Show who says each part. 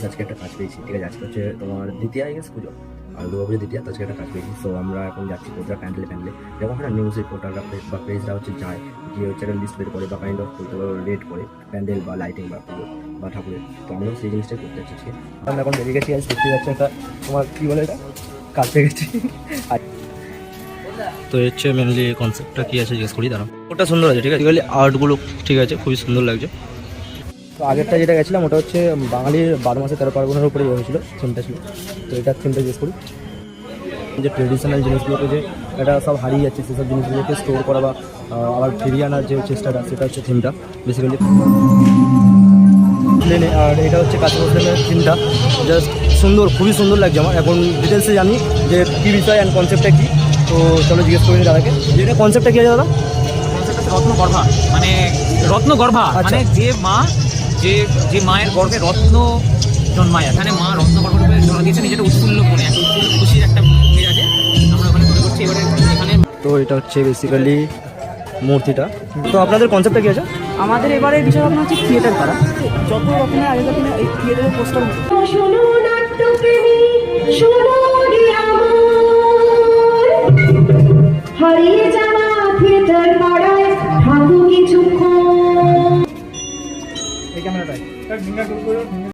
Speaker 1: আজকে একটা কাজ পেয়েছি, ঠিক আছে? আজকে হচ্ছে তোমার দ্বিতীয় পুজো, আর দুর্গাপুজো দ্বিতীয়। তো আজকে একটা কাজ পেয়েছি, সো আমরা এখন যাচ্ছি কোথাও প্যান্ডেলে যেমন হয় না, নিউজ রিপোর্টাররা বা প্রেসরা হচ্ছে যায়, গিয়ে হচ্ছে একটা লিস্ট বের করে বা কাইন্ড অফ রেড করে প্যান্ডেল বা লাইটিং বা পুজো বা ঠাকুরের। তো আমরাও সেই জিনিসটাই করতে চাচ্ছি। আমরা এখন বেরিয়ে গেছি, আজ দেখতে যাচ্ছে একটা তোমার কী বলে এটা, কাজ পেয়ে গেছি। তো হচ্ছে মেনলি কনসেপ্টটা কী আছে জিজ্ঞেস করি, দাঁড়াও। ওটা সুন্দর আছে, ঠিক আছে, আর্টগুলো ঠিক আছে, খুবই সুন্দর লাগছে। তো আগেরটা যেটা গেছিলাম ওটা হচ্ছে বাঙালির 12 মাসে 13 পার্বণের উপরে হয়েছিল, থিমটা ছিল। তো এটার থিমটা জিজ্ঞেস করি, যে ট্রেডিশনাল জিনিসগুলোকে যে এটা সব হারিয়ে যাচ্ছে, সেসব জিনিসগুলোকে স্টোর করা বা আবার ফিরিয়ে আনার যে চেষ্টাটা, সেটা হচ্ছে থিমটা বেসিক্যালি। আর এটা হচ্ছে কাছে হোস্টেলের থিমটা, জাস্ট সুন্দর, খুবই সুন্দর লাগছে আমার। এখন ডিটেলসে জানি যে কী বিষয় অ্যান্ড কনসেপ্টটা কী, তো চলো জিজ্ঞেস করি দাদাকে যে এটা কনসেপ্টটা কী আছে দাদা।
Speaker 2: রত্নগর্ভা মানে মানে যে মা, যে মায়ের গর্ভে রত্ন জন্মায়, এখানে মা রত্নগর্ভ রূপে জন্ম দিয়েছেন। যেটা উৎফুল্ল মনে, একটা উৎফুল্ল খুশির একটা ইয়ে আছে, আমরা ওখানে মনে করছি এবারে এখানে।
Speaker 1: তো এটা হচ্ছে বেসিক্যালি মূর্তিটা। তো আপনাদের কনসেপ্টটা কী আছে?
Speaker 3: আমাদের এবারে বিষয় ভাবনা হচ্ছে থিয়েটার করা, যত রকমের আগেকার দিনে এই থিয়েটারের পোস্টার
Speaker 4: হারিয়ে